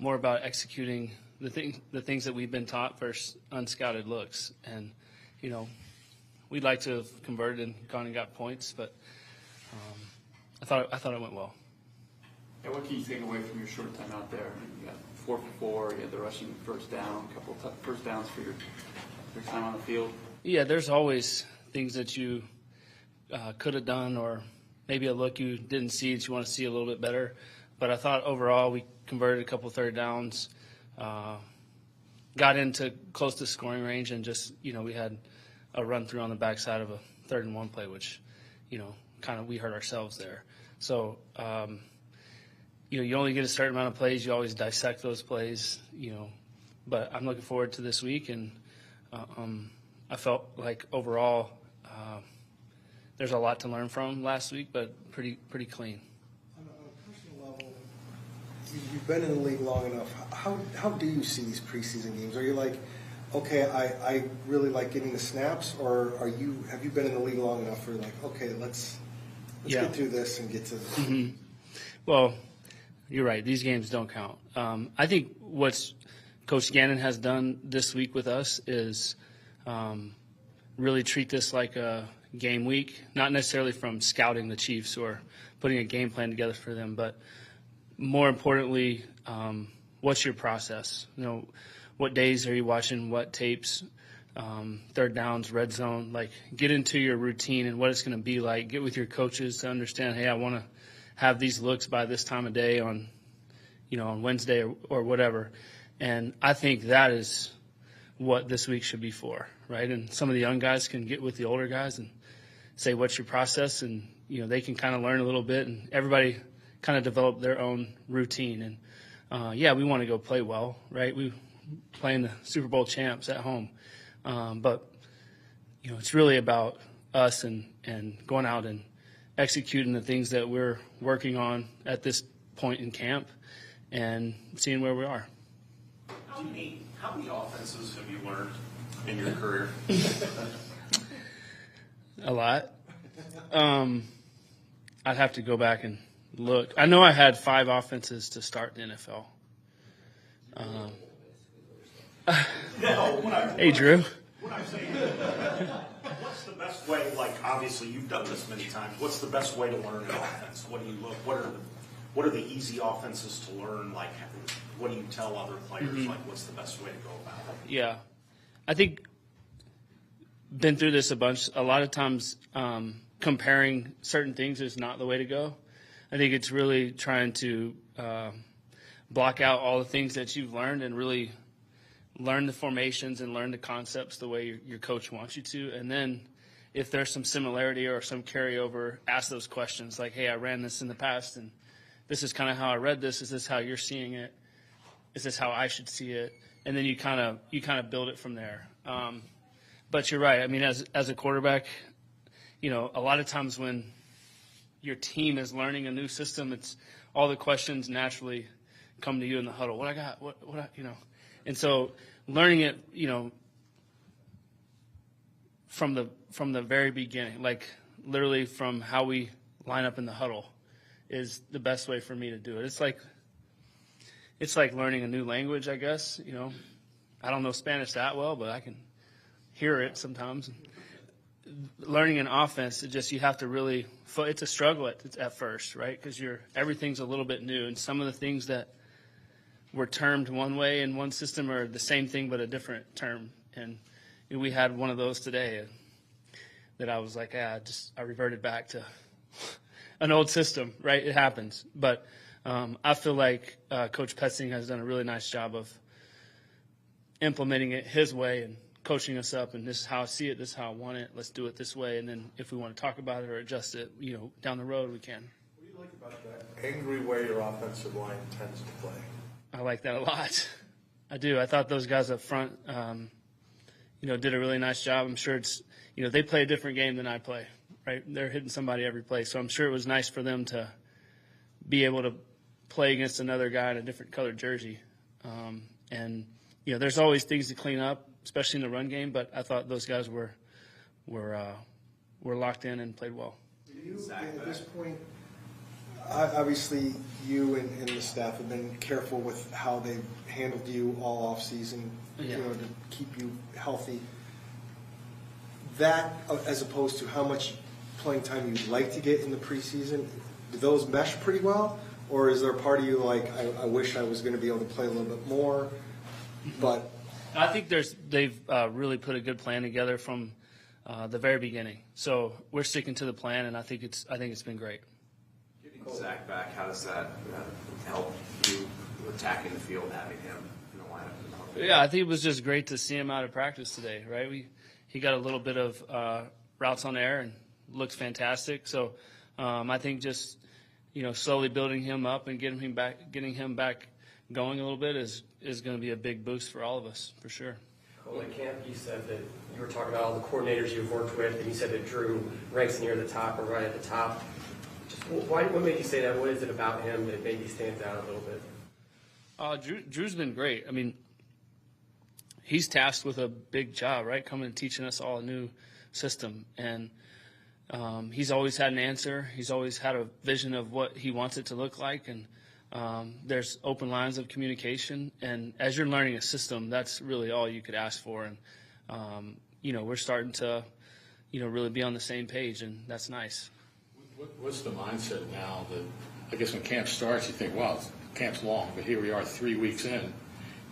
more about executing the things that we've been taught versus unscouted looks. And, we'd like to have converted and gone and got points, but I thought it went well. Yeah, what can you take away from your short time out there? You got 4 for 4, you had the rushing first down, a couple of first downs for your time on the field. Yeah, there's always things that you could have done, or maybe a look you didn't see that you want to see a little bit better. But I thought overall we converted a couple of third downs, got into close to scoring range, and just, we had a run through on the backside of a 3rd and 1 play, which, kind of we hurt ourselves there. So, you only get a certain amount of plays. You always dissect those plays, But I'm looking forward to this week, and I felt like overall there's a lot to learn from last week, but pretty clean. On a personal level, you've been in the league long enough. How do you see these preseason games? Are you like, okay, I really like getting the snaps, or have you been in the league long enough for like, okay, let's get through this and get to this? Mm-hmm. Well, you're right. These games don't count. I think what Coach Gannon has done this week with us is really treat this like a game week, not necessarily from scouting the Chiefs or putting a game plan together for them, but more importantly, what's your process? What days are you watching, what tapes, third downs, red zone? Like, get into your routine and what it's going to be like. Get with your coaches to understand, hey, I want to have these looks by this time of day on Wednesday or whatever. And I think that is what this week should be for, right? And some of the young guys can get with the older guys and say, what's your process? And, they can kind of learn a little bit, and everybody kind of develop their own routine. And, we want to go play well, right? We playing the Super Bowl champs at home. But, it's really about us and going out and executing the things that we're working on at this point in camp and seeing where we are. How many offenses have you learned in your career? A lot. I'd have to go back and look. I know I had 5 offenses to start the NFL. Hey, Drew. What I'm saying, what's the best way, like, obviously you've done this many times, what's the best way to learn an offense? What do you look, what are the easy offenses to learn? Like, what do you tell other players? Like, what's the best way to go about it? Yeah. I think been through this a bunch. A lot of times comparing certain things is not the way to go. I think it's really trying to block out all the things that you've learned and really learn the formations and learn the concepts the way your coach wants you to. And then if there's some similarity or some carryover, ask those questions like, hey, I ran this in the past, and this is kind of how I read this. Is this how you're seeing it? Is this how I should see it? And then you kind of build it from there. But you're right. I mean, as a quarterback, a lot of times when your team is learning a new system, it's all the questions naturally come to you in the huddle. What I got? What And so learning it, from the very beginning, like literally from how we line up in the huddle, is the best way for me to do it. It's like learning a new language, I guess. I don't know Spanish that well, but I can hear it sometimes. Learning an offense, you have to really. It's a struggle at first, right? Because everything's a little bit new, and some of the things that were termed one way in one system are the same thing but a different term. And we had one of those today that I was like, I reverted back to an old system, right? It happens. But I feel like Coach Petzing has done a really nice job of implementing it his way and coaching us up, and this is how I see it, this is how I want it, let's do it this way. And then if we want to talk about it or adjust it, down the road, we can. What do you like about that angry way your offensive line tends to play? I like that a lot. I do. I thought those guys up front, did a really nice job. I'm sure it's, they play a different game than I play, right? They're hitting somebody every play. So I'm sure it was nice for them to be able to play against another guy in a different colored jersey. There's always things to clean up, especially in the run game, but I thought those guys were locked in and played well. Do you, at this point, Obviously, you and the staff have been careful with how they've handled you all off season, Yeah. to keep you healthy. That, as opposed to how much playing time you'd like to get in the preseason, do those mesh pretty well? Or is there a part of you like, I wish I was going to be able to play a little bit more? But I think they've really put a good plan together from the very beginning. So we're sticking to the plan, and I think it's been great. Getting Zach back, how does that help you attacking the field, having him in the lineup? Yeah, I think it was just great to see him out of practice today, right? He got a little bit of routes on air and looks fantastic. So I think just slowly building him up and getting him back going a little bit is going to be a big boost for all of us, for sure. Well, at camp, you said that you were talking about all the coordinators you've worked with, and you said that Drew ranks near the top or right at the top. What made you say that? What is it about him that maybe stands out a little bit? Drew's been great. I mean, he's tasked with a big job, right? Coming and teaching us all a new system. And he's always had an answer. He's always had a vision of what he wants it to look like. And there's open lines of communication. And as you're learning a system, that's really all you could ask for. And, we're starting to, really be on the same page, and that's nice. What's the mindset now that, I guess when camp starts, you think, wow, camp's long, but here we are 3 weeks in,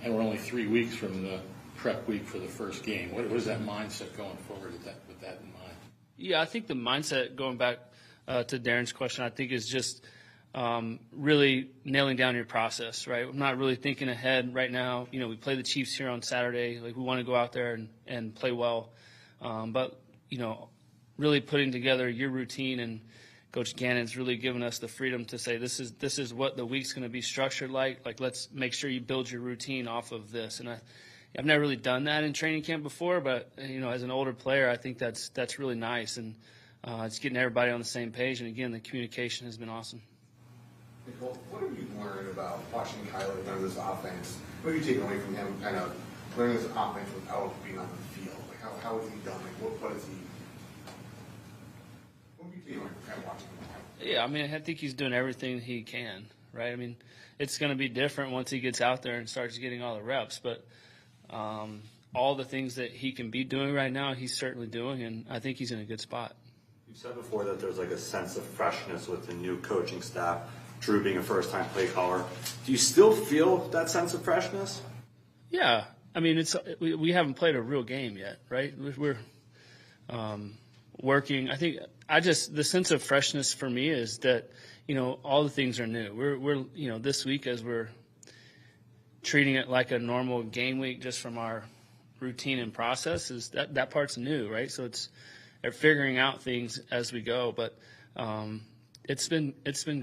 and we're only 3 weeks from the prep week for the first game. What is that mindset going forward with that in mind? Yeah, I think the mindset, going back to Darren's question, I think is just really nailing down your process, right? I'm not really thinking ahead right now. We play the Chiefs here on Saturday. Like, we want to go out there and play well. But, really putting together your routine, and Coach Gannon's really given us the freedom to say this is what the week's going to be structured like. Like, let's make sure you build your routine off of this. And I've never really done that in training camp before, but as an older player, I think that's really nice, and it's getting everybody on the same page. And again, the communication has been awesome. Nicole, what have you learned about watching Kyler learn this offense? What have you taken away from him, kind of learning this offense without being on the field? Like, how has he done? Like, what is he? What have you taken away from kind of watching him? Yeah, I mean, I think he's doing everything he can, right? I mean, it's going to be different once he gets out there and starts getting all the reps, but all the things that he can be doing right now, he's certainly doing, and I think he's in a good spot. You said before that there's like a sense of freshness with the new coaching staff, Drew being a first-time play caller. Do you still feel that sense of freshness? Yeah. I mean, we haven't played a real game yet, right? We're working. I think the sense of freshness for me is that, all the things are new. We're this week, as we're treating it like a normal game week just from our routine and process, is that part's new, right? So they're figuring out things as we go, but it's been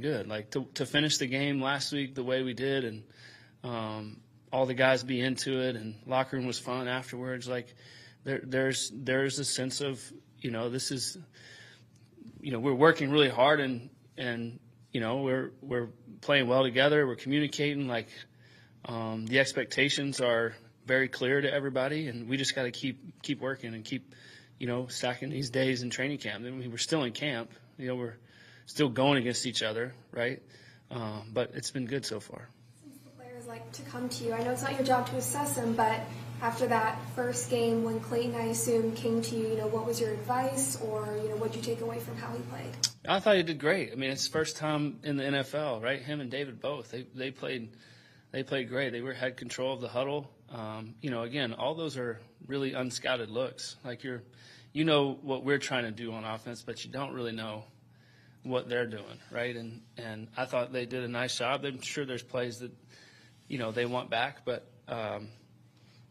good. Like, to finish the game last week the way we did, and all the guys be into it, and locker room was fun afterwards. Like, there's a sense of, this is, we're working really hard, and we're playing well together. We're communicating. Like, the expectations are very clear to everybody, and we just got to keep working and keep, stacking these days in training camp. I mean, we're still in camp. We're still going against each other, right? But it's been good so far. Since the players like to come to you, I know it's not your job to assess them, but after that first game when Clayton, I assume, came to you, what was your advice, or, what did you take away from how he played? I thought he did great. I mean, it's his first time in the NFL, right? Him and David both. They played great. They had control of the huddle. Again, all those are really unscouted looks. Like, what we're trying to do on offense, but you don't really know what they're doing, right? And I thought they did a nice job. I'm sure there's plays that, they want back, but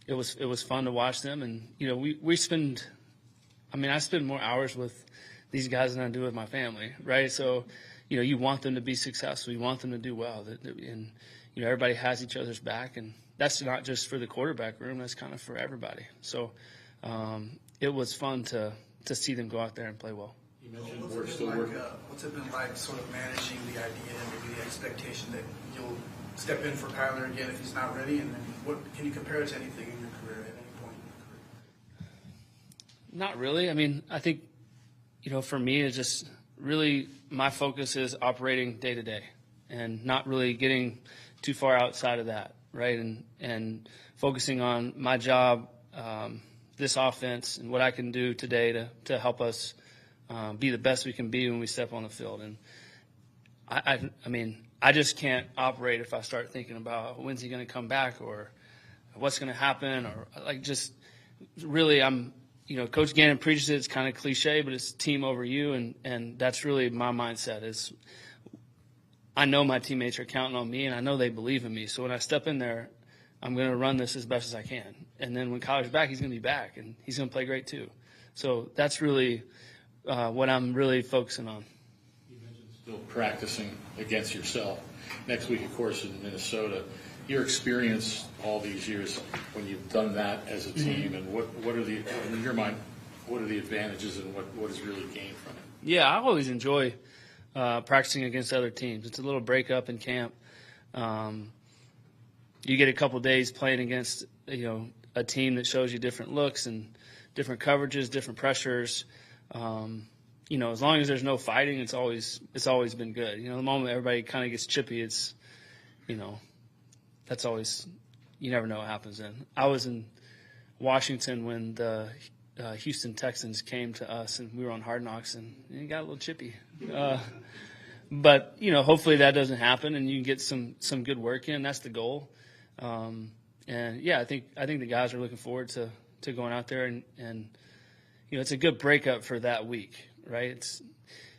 it was fun to watch them. And, we spend – I spend more hours with these guys than I do with my family, right? So, you want them to be successful. You want them to do well. And, everybody has each other's back. And that's not just for the quarterback room. That's kind of for everybody. So it was fun to see them go out there and play well. You mentioned we're still working. What's it been like sort of managing the idea and maybe the expectation that you'll step in for Kyler again if he's not ready? And then what can you compare it to anything in your career at any point in your career? Not really. I mean, I think, for me, it's just really my focus is operating day to day and not really getting too far outside of that, right? And focusing on my job, this offense, and what I can do today to help us be the best we can be when we step on the field. And I mean, I just can't operate if I start thinking about when's he going to come back or what's going to happen, or like just really Coach Gannon preaches it. It's kind of cliche, but it's team over you, and that's really my mindset. Is I know my teammates are counting on me, and I know they believe in me. So when I step in there, I'm going to run this as best as I can. And then when Collier's back, he's going to be back, and he's going to play great too. So that's really what I'm really focusing on. You mentioned still practicing against yourself. Next week, of course, in Minnesota. Your experience all these years when you've done that as a team, and what are the, in your mind, what are the advantages and what is really gained from it? Yeah, I always enjoy practicing against other teams. It's a little breakup in camp. You get a couple days playing against a team that shows you different looks and different coverages, different pressures. As long as there's no fighting, it's always been good. The moment everybody kind of gets chippy, it's that's always, you never know what happens then. I was in Washington when the Houston Texans came to us, and we were on Hard Knocks, and it got a little chippy. But hopefully that doesn't happen, and you can get some good work in. That's the goal. And yeah, I think the guys are looking forward to going out there, and it's a good breakup for that week, right?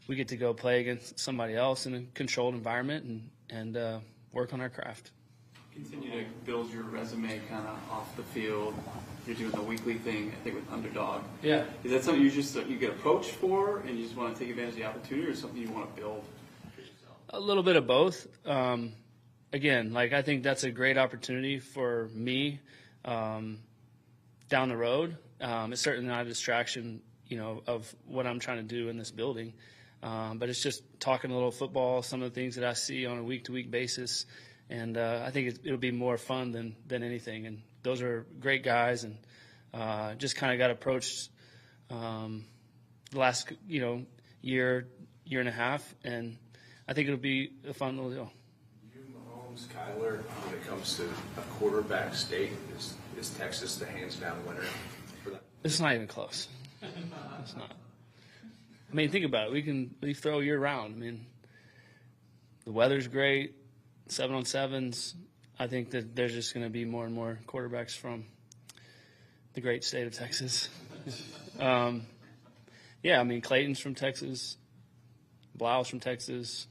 We get to go play against somebody else in a controlled environment and work on our craft. Continue to build your resume kind of off the field. You're doing the weekly thing, I think, with Underdog. Yeah. Is that something you get approached for, and you just want to take advantage of the opportunity, or something you want to build for yourself? A little bit of both. Again, I think that's a great opportunity for me down the road. It's certainly not a distraction, of what I'm trying to do in this building. But it's just talking a little football, some of the things that I see on a week-to-week basis. And I think it'll be more fun than anything. And those are great guys, and just kind of got approached the last year and a half, and I think it'll be a fun little deal. You, Mahomes, Kyler, when it comes to a quarterback state, is Texas the hands-down winner for that? It's not even close. It's not. I mean, think about it. We throw year-round. I mean, the weather's great. 7-on-7s. I think that there's just going to be more and more quarterbacks from the great state of Texas. Yeah, I mean, Clayton's from Texas, Blau's from Texas,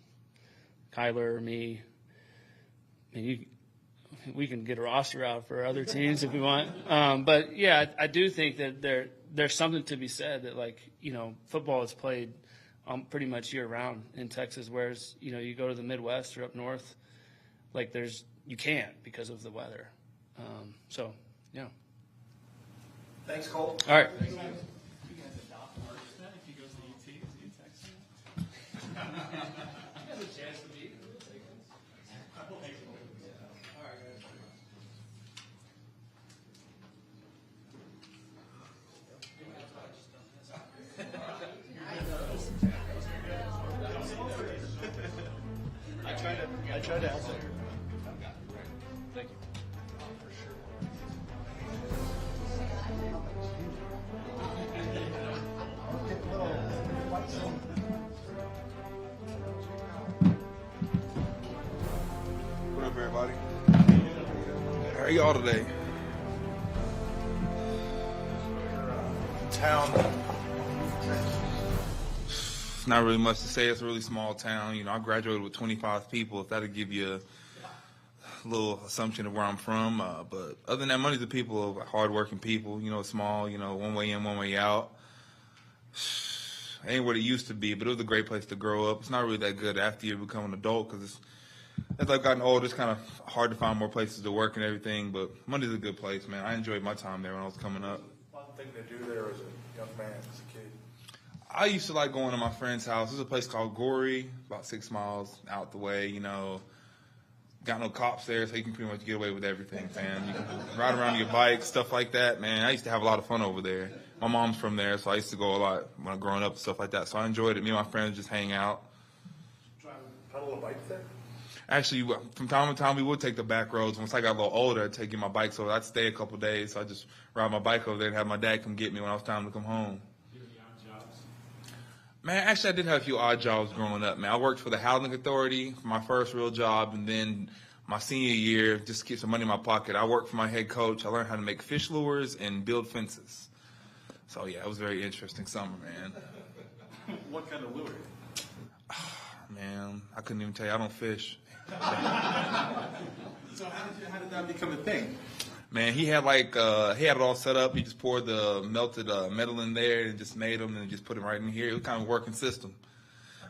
Kyler, me. I mean, we can get a roster out for other teams if we want. But yeah, I do think that there's something to be said that football is played pretty much year round in Texas, whereas you go to the Midwest or up north. You can't because of the weather. So, yeah. Thanks, Colt. All right. You guys adopt Marchman if he goes to UT? Is he in Texas? He has a chance to be. All right, guys. I tried to help him. Thank you. What up, everybody? How are y'all today? Town. It's not really much to say. It's a really small town. I graduated with 25 people, if that'll give you a little assumption of where I'm from. But other than that, money's the people, hardworking people, small, one way in, one way out. Ain't what it used to be, but it was a great place to grow up. It's not really that good after you become an adult because as I've gotten older, it's kind of hard to find more places to work and everything. But money's a good place, man. I enjoyed my time there when I was coming up. One thing to do there as a young man, as a kid. I used to like going to my friend's house. There's a place called Gory, about 6 miles out the way, Got no cops there, so you can pretty much get away with everything, man. You can ride around your bike, stuff like that, man. I used to have a lot of fun over there. My mom's from there, so I used to go a lot when I was growing up and stuff like that. So I enjoyed it. Me and my friends just hang out. Try to pedal a bike there? Actually, from time to time, we would take the back roads. Once I got a little older, I'd take my bike, so I'd stay a couple days. So I just ride my bike over there and have my dad come get me when it was time to come home. Do you have any odd jobs? Man, actually, I did have a few odd jobs growing up, man. I worked for the Housing Authority for my first real job, and then my senior year, just to keep some money in my pocket, I worked for my head coach. I learned how to make fish lures and build fences. So, yeah, it was a very interesting summer, man. What kind of lure? Man, I couldn't even tell you. I don't fish. So how did that become a thing? Man, he had it all set up. He just poured the melted metal in there and just made them and just put them right in here. It was kind of a working system.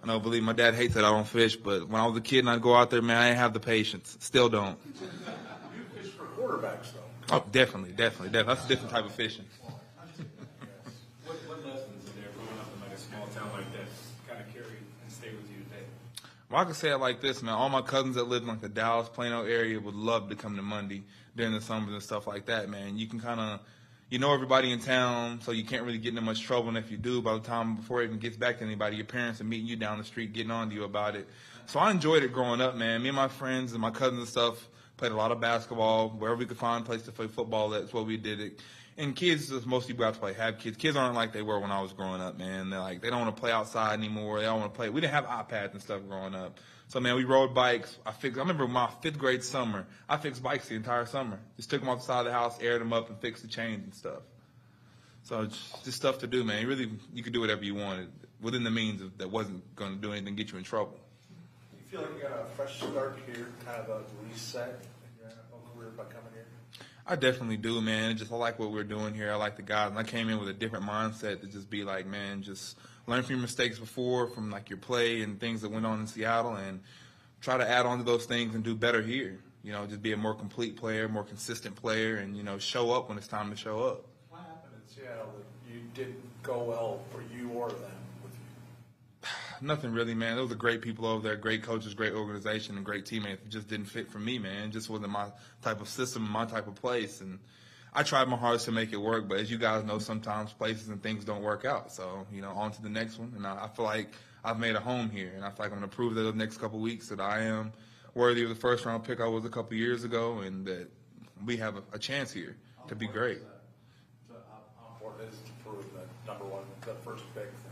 I know, believe me, my dad hates that I don't fish, but when I was a kid and I'd go out there, man, I didn't have the patience. Still don't. You fish for quarterbacks, though. Oh, definitely. That's a different type of fishing. What lessons are there growing up in like a small town like that kind of carry and stay with you today? Well, I can say it like this, man. All my cousins that live in like the Dallas, Plano area would love to come to Mundy during the summers and stuff like that, man. You can kind of, you know everybody in town, so you can't really get into much trouble. And if you do, by the time before it even gets back to anybody, your parents are meeting you down the street, getting on to you about it. So I enjoyed it growing up, man. Me and my friends and my cousins and stuff played a lot of basketball. Wherever we could find a place to play football, that's what we did it. And kids, most people out to play, have kids. Kids aren't like they were when I was growing up, man. They're like, they don't want to play outside anymore. They don't want to play. We didn't have iPads and stuff growing up. So, man, we rode bikes. I remember my 5th grade summer, I fixed bikes the entire summer. Just took them off the side of the house, aired them up, and fixed the chains and stuff. So it's just stuff to do, man. You could do whatever you wanted within the means that wasn't going to do anything, get you in trouble. You feel like you got a fresh start here, kind of a reset in your NFL career by coming here? I definitely do, man. I like what we're doing here. I like the guys. And I came in with a different mindset to just be like, man, just learn from your mistakes before, from like your play and things that went on in Seattle, and try to add on to those things and do better here. You know, just be a more complete player, more consistent player, and, you know, show up when it's time to show up. What happened in Seattle that you didn't go well for you or them with you? Nothing really, man. There was great people over there, great coaches, great organization, and great teammates. It just didn't fit for me, man. It just wasn't my type of system, my type of place. And I tried my hardest to make it work, but as you guys know, sometimes places and things don't work out. So, you know, on to the next one. And I feel like I've made a home here, and I feel like I'm going to prove that the next couple of weeks that I am worthy of the first-round pick I was a couple years ago, and that we have a chance here to be great. How important is it to prove that number one, the first big thing?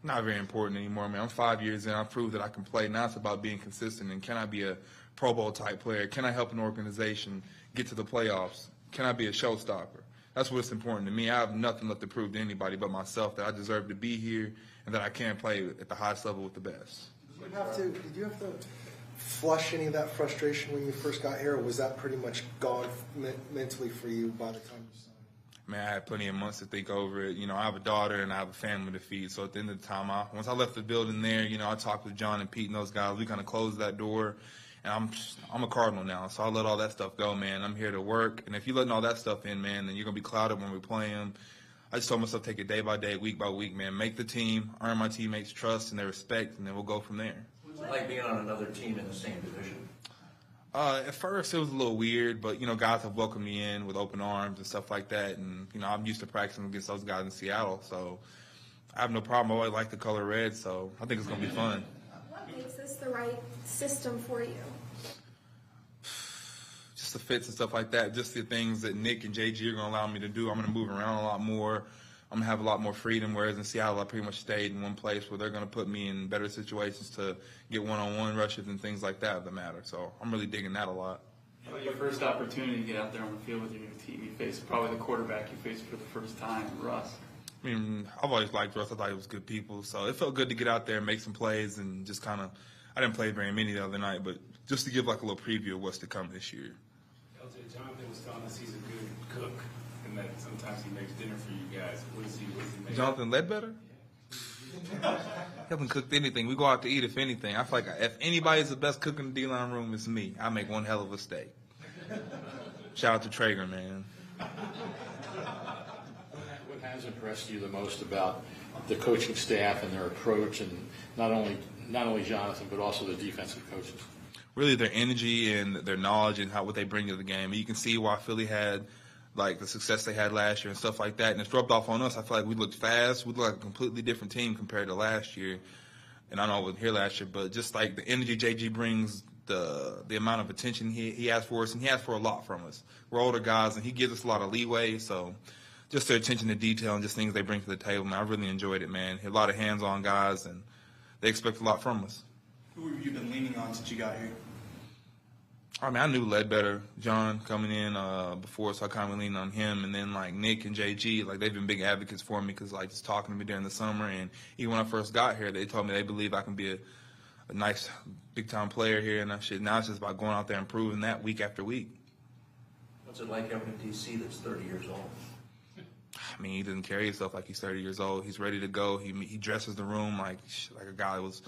Not very important anymore, man. I'm 5 years in. I proved that I can play. Now it's about being consistent, and can I be a Pro Bowl-type player? Can I help an organization get to the playoffs? Can I be a showstopper? That's what's important to me. I have nothing left to prove to anybody but myself that I deserve to be here and that I can play at the highest level with the best. Did you have to flush any of that frustration when you first got here, or was that pretty much gone mentally for you by the time you signed? Man, I had plenty of months to think over it. You know, I have a daughter and I have a family to feed. So at the end of the time, once I left the building there, you know, I talked with John and Pete and those guys. We kind of closed that door. And I'm a Cardinal now, so I let all that stuff go, man. I'm here to work. And if you're letting all that stuff in, man, then you're going to be clouded when we play them. I just told myself, take it day by day, week by week, man. Make the team, earn my teammates' trust and their respect, and then we'll go from there. What's it like being on another team in the same division? At first, it was a little weird, but, you know, guys have welcomed me in with open arms and stuff like that. And, you know, I'm used to practicing against those guys in Seattle, so I have no problem. I always like the color red, so I think it's going to be fun. What makes this the right system for you? Just the fits and stuff like that, just the things that Nick and JG are going to allow me to do. I'm going to move around a lot more. I'm going to have a lot more freedom, whereas in Seattle, I pretty much stayed in one place where they're going to put me in better situations to get one-on-one rushes and things like that matter. So I'm really digging that a lot. Your first opportunity to get out there on the field with your new team, you faced probably the quarterback you faced for the first time, Russ. I mean, I've always liked Russ. I thought he was good people. So it felt good to get out there and make some plays and just kind of – I didn't play very many the other night, but just to give like a little preview of what's to come this year. LJ, Jonathan was telling us he's a good cook and that sometimes he makes dinner for you guys. What does he make? Jonathan Ledbetter? Yeah. He hasn't cooked anything. We go out to eat, if anything. I feel like if anybody's the best cook in the D-line room, it's me. I make one hell of a steak. Shout out to Traeger, man. What has impressed you the most about the coaching staff and their approach, and not only Jonathan, but also the defensive coaches? Really their energy and their knowledge and what they bring to the game. And you can see why Philly had like the success they had last year and stuff like that. And it's rubbed off on us. I feel like we looked fast. We looked like a completely different team compared to last year. And I know I wasn't here last year, but just like the energy JG brings, the amount of attention he has for us, and he asks for a lot from us. We're older guys, and he gives us a lot of leeway. So just their attention to detail and just things they bring to the table, man, I really enjoyed it, man. A lot of hands-on guys, and they expect a lot from us. Who have you been leaning on since you got here? I mean, I knew Ledbetter, John, coming in before, so I kind of leaned on him. And then, like, Nick and JG, like, they've been big advocates for me because, like, just talking to me during the summer. And even when I first got here, they told me they believe I can be a nice, big-time player here. And that shit. Now it's just about going out there and proving that week after week. What's it like having a DC that's 30 years old? I mean, he doesn't carry himself like he's 30 years old. He's ready to go. He dresses the room like a guy that was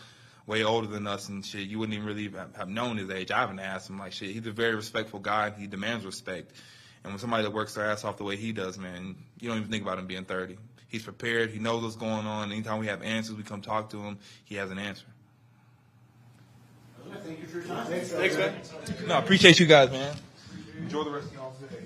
way older than us and shit. You wouldn't even really have known his age. I haven't asked him. Like, shit, he's a very respectful guy. He demands respect. And when somebody that works their ass off the way he does, man, you don't even think about him being 30. He's prepared. He knows what's going on. Anytime we have answers, we come talk to him. He has an answer. Thank you for your time. Thanks, man. No, I appreciate you guys, man. Enjoy the rest of y'all's day.